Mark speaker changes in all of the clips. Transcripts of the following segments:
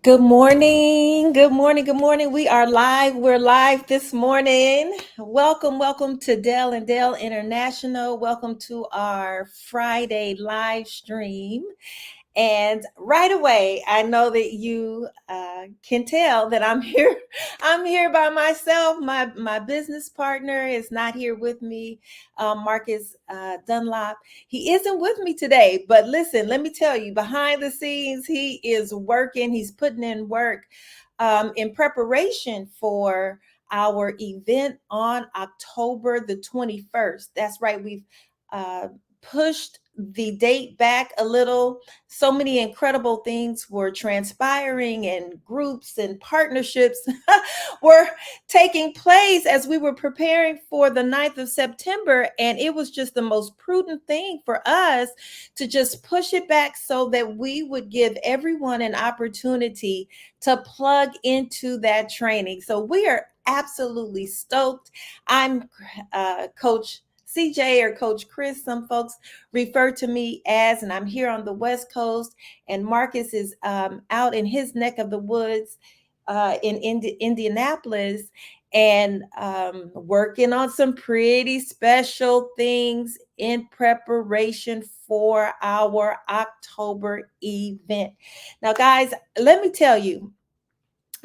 Speaker 1: Good morning. Good morning. Good morning. We are live. We're live this morning. Welcome to Dell and Dell International. Welcome to our Friday live stream. And right away, I know that you can tell that I'm here. I'm here by myself. My business partner is not here with me, Marcus Dunlop. He isn't with me today. But listen, let me tell you, behind the scenes, he is working. He's putting in work in preparation for our event on October the 21st. That's right. We've uh, pushed the date back a little. So many incredible things were transpiring, and groups and partnerships were taking place as we were preparing for the 9th of September. And it was just the most prudent thing for us to just push it back so that we would give everyone an opportunity to plug into that training. So we are absolutely stoked. I'm Coach CJ or Coach Chris, some folks refer to me as, and I'm here on the West Coast, and Marcus is out in his neck of the woods in Indianapolis, and working on some pretty special things in preparation for our October event. Now, guys, let me tell you,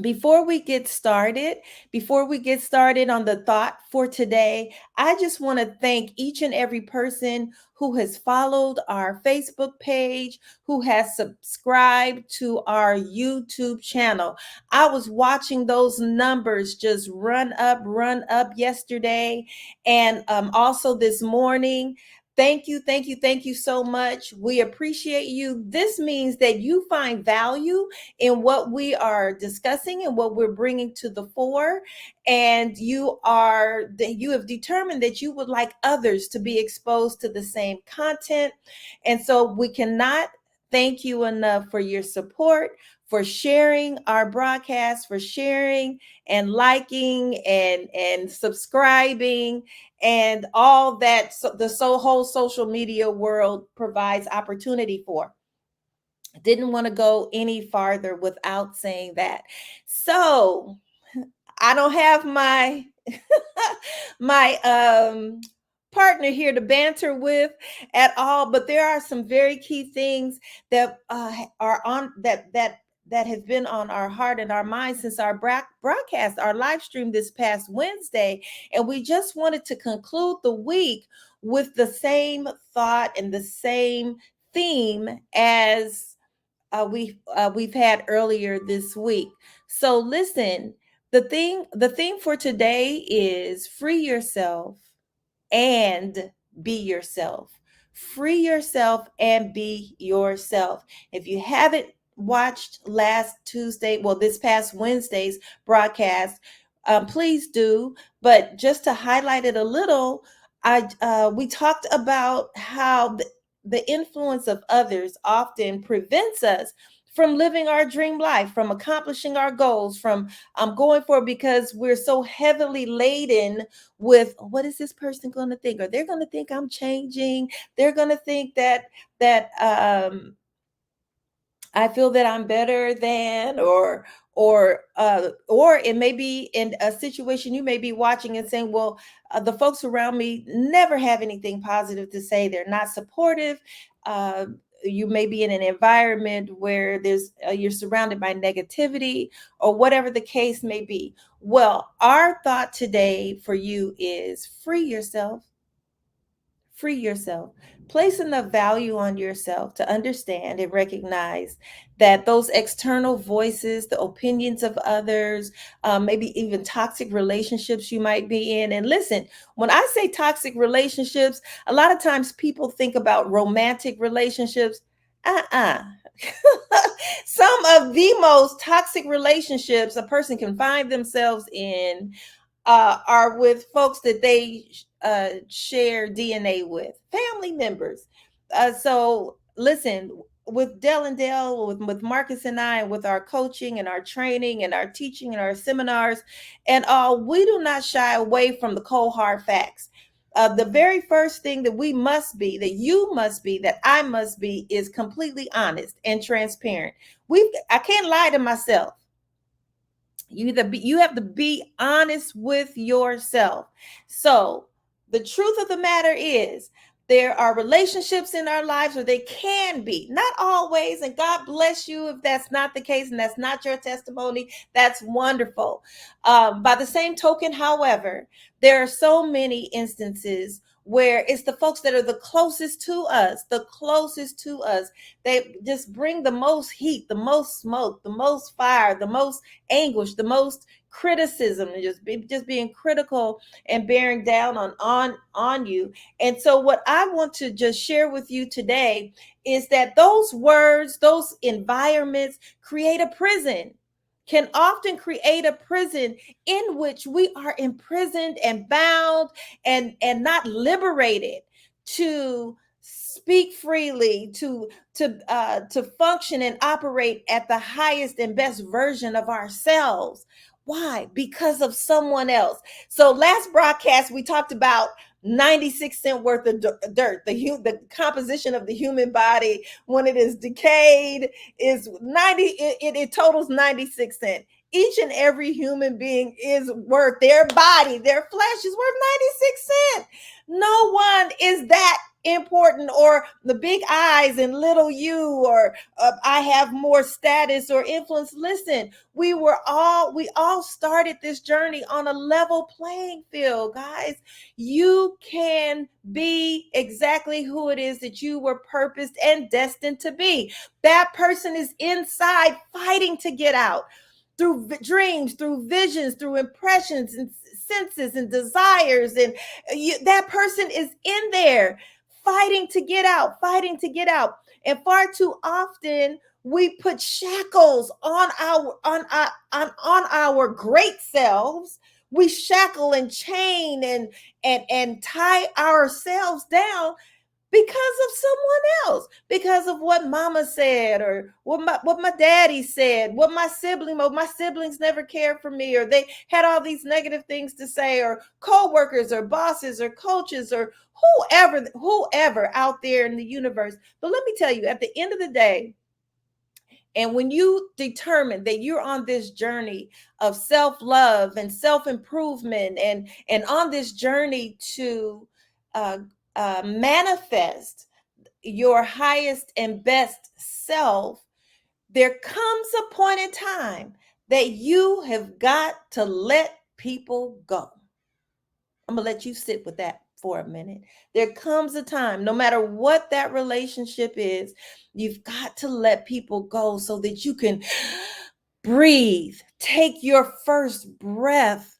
Speaker 1: before we get started, on the thought for today, I just want to thank each and every person who has followed our Facebook page, who has subscribed to our YouTube channel. I was watching those numbers just run up yesterday, and also this morning. Thank you so much. We appreciate you. This means that you find value in what we are discussing and what we're bringing to the fore, and you have determined that you would like others to be exposed to the same content. And so we cannot thank you enough for your support, for sharing our broadcast, for sharing and liking and subscribing, and all that whole social media world provides opportunity for. Didn't want to go any farther without saying that. So I don't have my my partner here to banter with at all, but there are some very key things that are on that have been on our heart and our mind since our broadcast, our live stream this past Wednesday, and we just wanted to conclude the week with the same thought and the same theme as we've had earlier this week. So listen, the theme for today is free yourself and be yourself. Free yourself and be yourself. If you haven't watched last Tuesday, well, this past Wednesday's broadcast, please do. But just to highlight it a little, we talked about how the influence of others often prevents us from living our dream life, from accomplishing our goals, from going for it, because we're so heavily laden with what is this person going to think? Or they're going to think I'm changing. They're going to think that I feel that I'm better than, or it may be in a situation you may be watching and saying, well, the folks around me never have anything positive to say. They're not supportive. Uh, you may be in an environment where you're surrounded by negativity, or whatever the case may be. Well, our thought today for you is free yourself. Free yourself. Place enough value on yourself to understand and recognize that those external voices, the opinions of others, maybe even toxic relationships you might be in. And listen, when I say toxic relationships, a lot of times people think about romantic relationships. Uh-uh. Some of the most toxic relationships a person can find themselves in are with folks that they share DNA with, family members. So listen, with Dell and Dell, with Marcus and I, and with our coaching and our training and our teaching and our seminars and all, we do not shy away from the cold hard facts. The very first thing that we must be, that you must be, that I must be, is completely honest and transparent. I can't lie to myself. You have to be honest with yourself. So the truth of the matter is, there are relationships in our lives, or they can be, not always, and God bless you if that's not the case and that's not your testimony. That's wonderful. By the same token, however, there are so many instances where it's the folks that are the closest to us, they just bring the most heat, the most smoke, the most fire, the most anguish, the most criticism, and just being critical and bearing down on you. And so what I want to just share with you today is that those words, those environments create a prison, can often create a prison in which we are imprisoned and bound and not liberated to speak freely, to function and operate at the highest and best version of ourselves. Why? Because of someone else. So last broadcast we talked about 96 cent worth of dirt. The composition of the human body when it is decayed is 90. It totals 96 cents. Each and every human being is worth, their body, their flesh is worth 96 cents. No one is that important, or the big eyes and little you, or I have more status or influence. Listen, we all started this journey on a level playing field, guys. You can be exactly who it is that you were purposed and destined to be. That person is inside fighting to get out through dreams, through visions, through impressions and senses and desires. And that person is in there fighting to get out, fighting to get out. And far too often, we put shackles on our great selves. We shackle and chain and tie ourselves down because of someone else, because of what mama said, or what my daddy said, what my siblings never cared for me, or they had all these negative things to say, or co-workers or bosses or coaches or whoever out there in the universe. But let me tell you, at the end of the day, and when you determine that you're on this journey of self-love and self-improvement, and on this journey to uh, manifest your highest and best self, there comes a point in time that you have got to let people go. I'm going to let you sit with that for a minute. There comes a time, no matter what that relationship is, you've got to let people go so that you can breathe, take your first breath,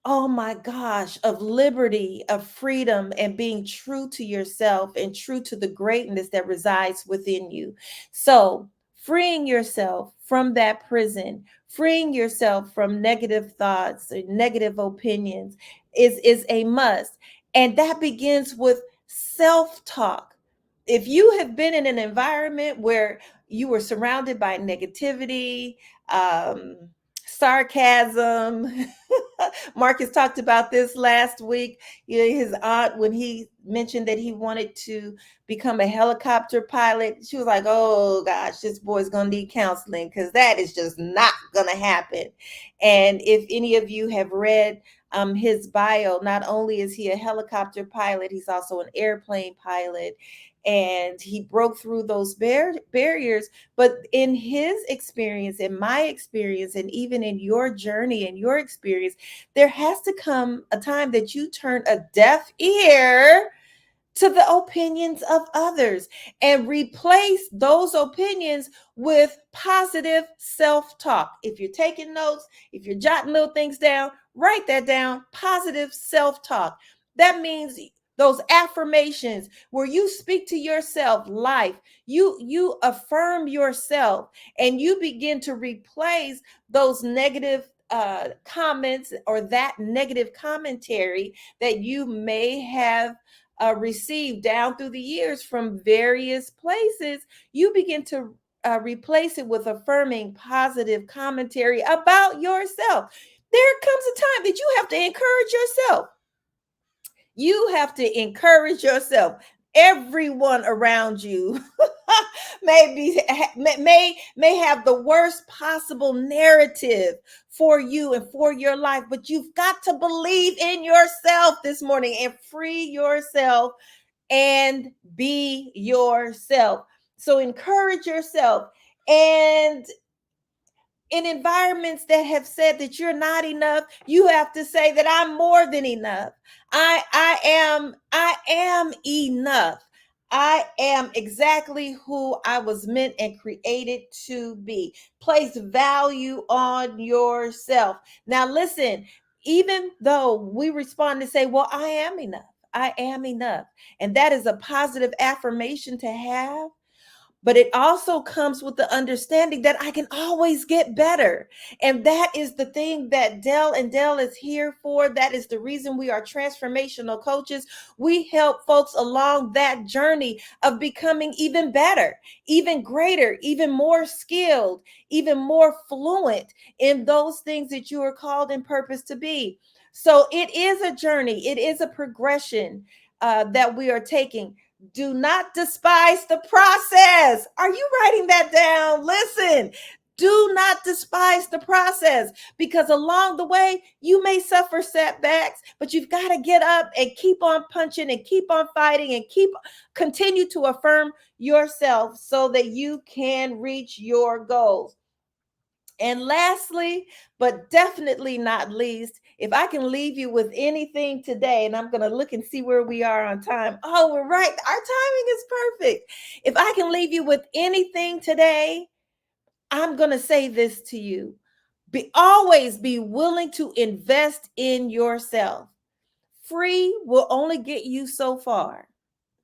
Speaker 1: oh my gosh, of liberty, of freedom, and being true to yourself and true to the greatness that resides within you. So, freeing yourself from that prison, freeing yourself from negative thoughts and negative opinions is a must. And that begins with self-talk. If you have been in an environment where you were surrounded by negativity, sarcasm, Marcus talked about this last week. You know, his aunt, when he mentioned that he wanted to become a helicopter pilot, she was like, oh gosh, this boy's going to need counseling because that is just not going to happen. And if any of you have read his bio, not only is he a helicopter pilot, he's also an airplane pilot. And he broke through those barriers. But in his experience, in my experience, and even in your journey and your experience, there has to come a time that you turn a deaf ear to the opinions of others and replace those opinions with positive self-talk. If you're taking notes, if you're jotting little things down, write that down. Positive self-talk. That means those affirmations where you speak to yourself life, you affirm yourself, and you begin to replace those negative comments or that negative commentary that you may have received down through the years from various places. You begin to replace it with affirming positive commentary about yourself. There comes a time that you have to encourage yourself. You have to encourage yourself. Everyone around you may have the worst possible narrative for you and for your life, but you've got to believe in yourself this morning and free yourself and be yourself. So encourage yourself. And in environments that have said that you're not enough, you have to say that I'm more than enough. I am enough. I am exactly who I was meant and created to be. Place value on yourself. Now listen, even though we respond to say, well, I am enough. I am enough. And that is a positive affirmation to have, but it also comes with the understanding that I can always get better. And that is the thing that Dell and Dell is here for. That is the reason we are transformational coaches. We help folks along that journey of becoming even better, even greater, even more skilled, even more fluent in those things that you are called and purposed to be. So it is a journey, it is a progression that we are taking. Do not despise the process. Are you writing that down? Listen, do not despise the process, because along the way, you may suffer setbacks, but you've got to get up and keep on punching and keep on fighting and continue to affirm yourself so that you can reach your goals. And lastly, but definitely not least, if I can leave you with anything today, and I'm going to look and see where we are on time. Oh, we're right. Our timing is perfect. If I can leave you with anything today, I'm going to say this to you. Always be willing to invest in yourself. Free will only get you so far,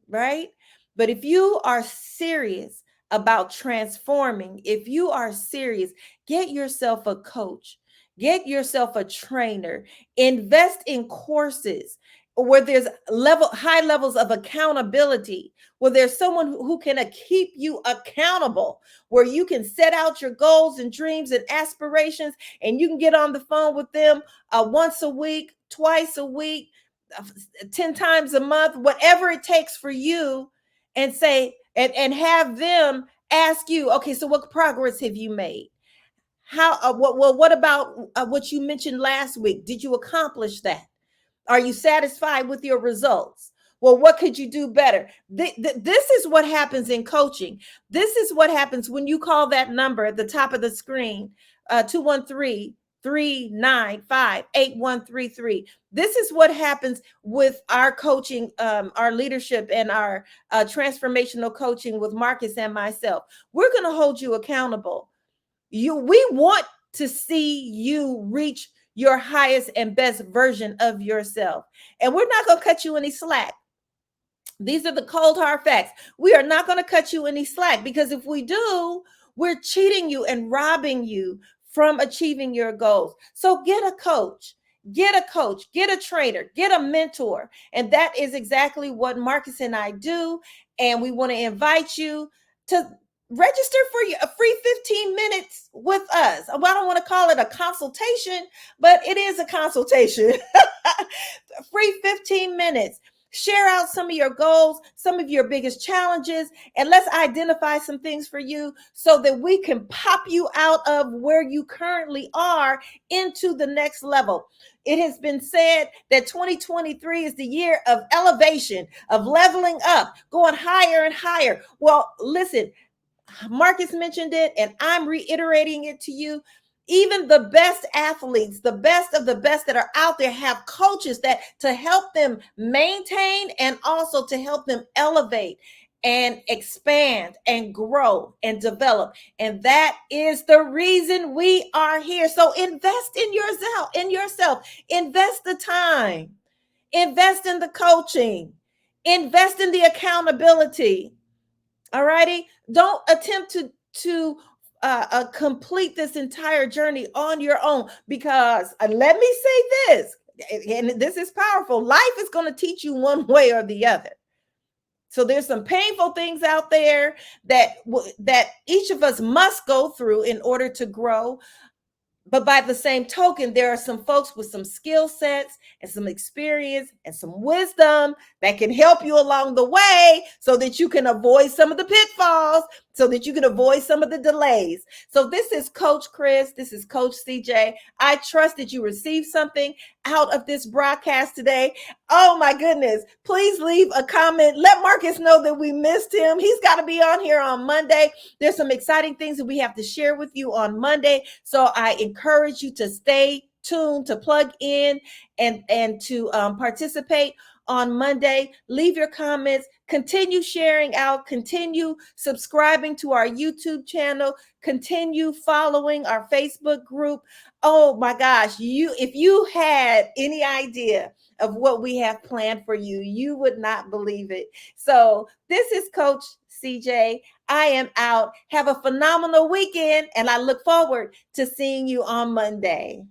Speaker 1: right? But if you are serious about transforming, if you are serious, get yourself a coach, get yourself a trainer, invest in courses where there's high levels of accountability, where there's someone who can keep you accountable, where you can set out your goals and dreams and aspirations, and you can get on the phone with them once a week, twice a week, 10 times a month, whatever it takes for you, and say, and have them ask you, okay, so what progress have you made? How, what about what you mentioned last week? Did you accomplish that? Are you satisfied with your results? Well, what could you do better? This is what happens in coaching. This is what happens when you call that number at the top of the screen, 213 This is what happens with our coaching, our leadership, and our transformational coaching with Marcus and myself. We're going to hold you accountable. We want to see you reach your highest and best version of yourself. And we're not going to cut you any slack. These are the cold hard facts. We are not going to cut you any slack, because if we do, we're cheating you and robbing you from achieving your goals. So get a coach. Get a coach, get a trainer, get a mentor. And that is exactly what Marcus and I do. And we want to invite you to register for a free 15 minutes with us. I don't want to call it a consultation, but it is a consultation. Free 15 minutes. Share out some of your goals, some of your biggest challenges, and let's identify some things for you so that we can pop you out of where you currently are into the next level. It has been said that 2023 is the year of elevation, of leveling up, going higher and higher. Well, listen, Marcus mentioned it, and I'm reiterating it to you. Even the best athletes, the best of the best that are out there, have coaches that to help them maintain and also to help them elevate and expand and grow and develop. And that is the reason we are here. So invest in yourself, invest the time, invest in the coaching, invest in the accountability. All righty. Don't attempt to complete this entire journey on your own, because let me say this, and this is powerful. Life is going to teach you one way or the other. So there's some painful things out there that each of us must go through in order to grow. But by the same token, there are some folks with some skill sets and some experience and some wisdom that can help you along the way so that you can avoid some of the pitfalls, so that you can avoid some of the delays. So this is Coach Chris. This is Coach CJ. I trust that you received something out of this broadcast today. Oh my goodness. Please leave a comment. Let Marcus know that we missed him. He's got to be on here on Monday. There's some exciting things that we have to share with you on Monday. So I encourage you to stay tuned, to plug in and to participate on Monday. Leave your comments, continue sharing out, continue subscribing to our YouTube channel, continue following our Facebook group. Oh my gosh, if you had any idea of what we have planned for you, you would not believe it. So this is Coach CJ. I am out. Have a phenomenal weekend, and I look forward to seeing you on Monday.